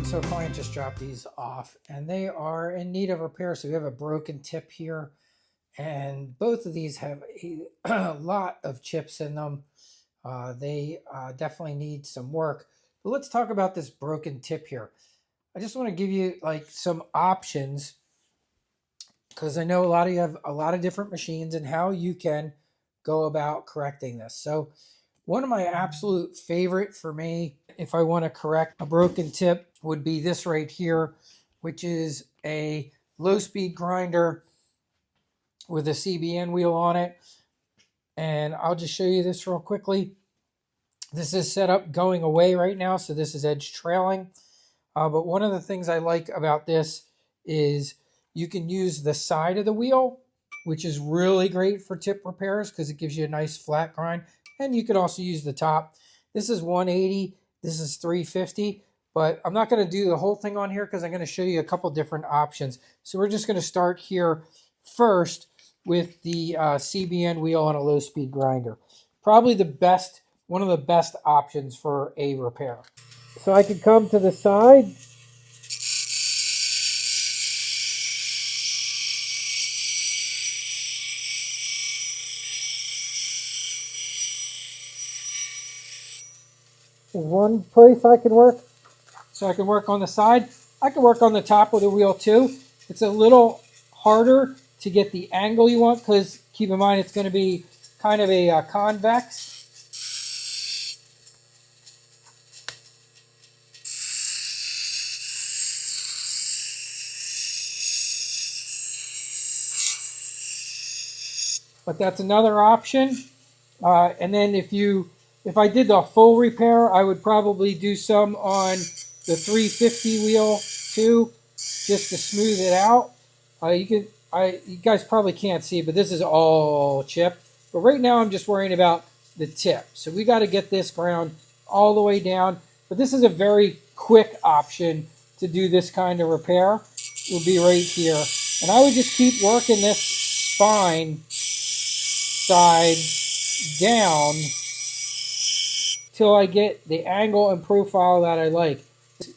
everyone, so a client just dropped these off and they are in need of repair. So we have a broken tip here, and both of these have a lot of chips in them. They definitely need some work. But let's talk about this broken tip here. I just want to give you like some options, because I know a lot of you have a lot of different machines and how you can go about correcting this. So one of my absolute favorite for me, if I want to correct a broken tip, would be this right here, which is a low speed grinder with a CBN wheel on it. And I'll just show you this real quickly. This is set up going away right now, so this is edge trailing. But one of the things I like about this is you can use the side of the wheel, which is really great for tip repairs because it gives you a nice flat grind. And you could also use the top. This is 180, this is 350, but I'm not going to do the whole thing on here because I'm going to show you a couple different options. So we're just going to start here first with the CBN wheel on a low speed grinder. Probably the best, one of the best options for a repair. So I could come to the side. There's one place I can work. So I can work on the side. I can work on the top of the wheel too. It's a little harder to get the angle you want because keep in mind it's going to be kind of a convex. But that's another option. And then if I did the full repair, I would probably do some on the 350 wheel too, just to smooth it out. You guys probably can't see, but this is all chip. But right now I'm just worrying about the tip. So we got to get this ground all the way down. But this is a very quick option to do this kind of repair. It will be right here. And I would just keep working this spine side down till I get the angle and profile that I like.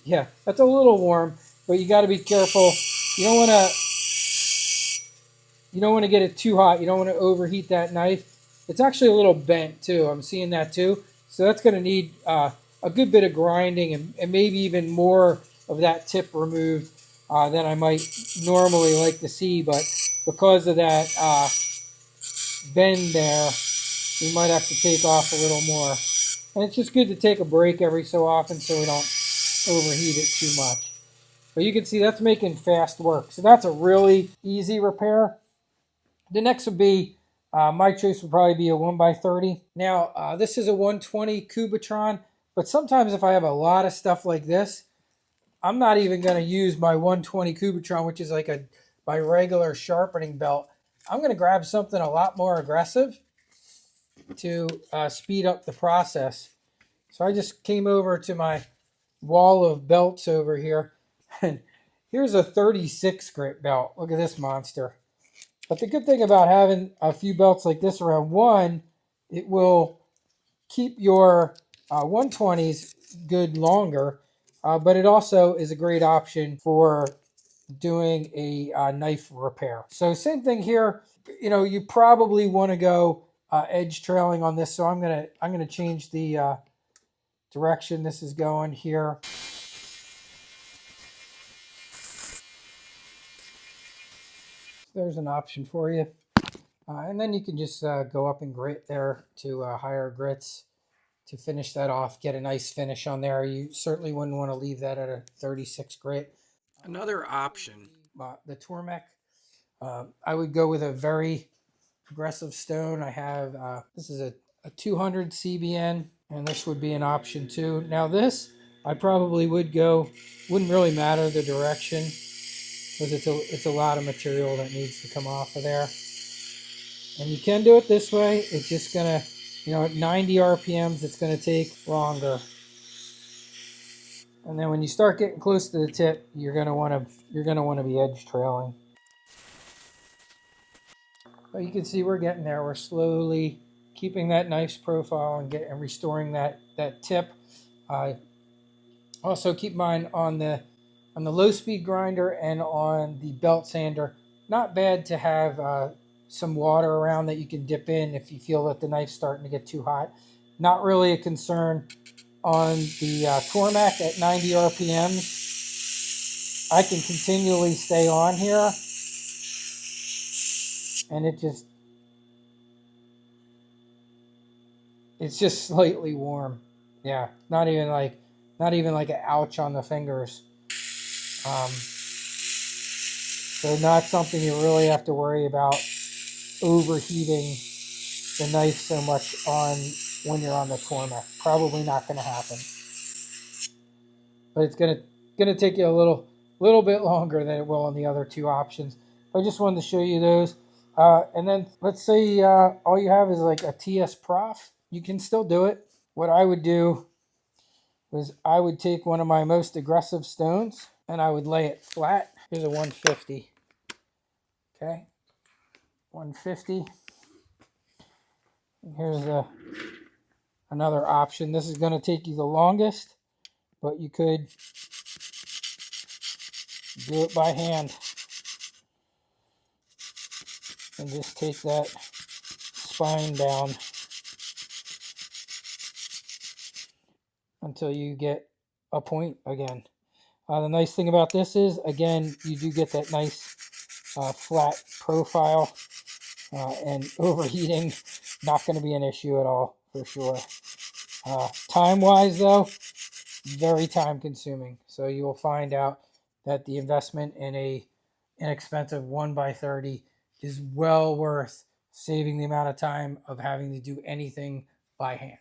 Yeah, that's a little warm, but you got to be careful. You don't want to get it too hot. You don't want to overheat that knife. It's actually a little bent too. I'm seeing that too. So that's going to need a good bit of grinding and maybe even more of that tip removed than I might normally like to see. But because of that bend there, we might have to take off a little more. And it's just good to take a break every so often so we don't overheat it too much. But you can see that's making fast work. So that's a really easy repair. The next would be, my choice would probably be a 1x30. Now, this is a 120 Cubitron, but sometimes if I have a lot of stuff like this, I'm not even going to use my 120 Cubitron, which is like my regular sharpening belt. I'm going to grab something a lot more aggressive to speed up the process. So I just came over to my wall of belts over here, and here's a 36 grit belt. Look at this monster. But the good thing about having a few belts like this around, one, it will keep your 120s good longer, but it also is a great option for doing a knife repair. So same thing here. You probably want to go edge trailing on this, so I'm gonna change the direction this is going here. There's an option for you. And then you can just go up and grit there to higher grits to finish that off, get a nice finish on there. You certainly wouldn't want to leave that at a 36 grit. Another option, the Tormek. I would go with a very aggressive stone. I have, this is a 200 CBN, and this would be an option too. Now this, I probably would go, wouldn't really matter the direction, because it's a lot of material that needs to come off of there. And you can do it this way. It's just gonna, at 90 RPMs, it's gonna take longer. And then when you start getting close to the tip, you're gonna want to be edge trailing. But you can see we're getting there. We're slowly keeping that knife's profile and restoring that tip. I Also keep in mind on the low speed grinder and on the belt sander, not bad to have some water around that you can dip in if you feel that the knife's starting to get too hot. Not really a concern on the Tormek at 90 RPMs. I can continually stay on here, and it's just slightly warm. Yeah, not even like an ouch on the fingers. So not something you really have to worry about overheating the knife so much on when you're on the Tormek. Probably not going to happen, but it's gonna take you a little bit longer than it will on the other two options. I just wanted to show you those. And then let's say all you have is like a TS Prof. You can still do it. What I would do is I would take one of my most aggressive stones and I would lay it flat. Here's a 150. Okay, 150. Here's another option. This is going to take you the longest, but you could do it by hand and just take that spine down until you get a point again. The nice thing about this is, again, you do get that nice flat profile, and overheating not going to be an issue at all for sure. Time-wise, though, very time-consuming. So you will find out that the investment in a inexpensive 1x30 is well worth saving the amount of time of having to do anything by hand.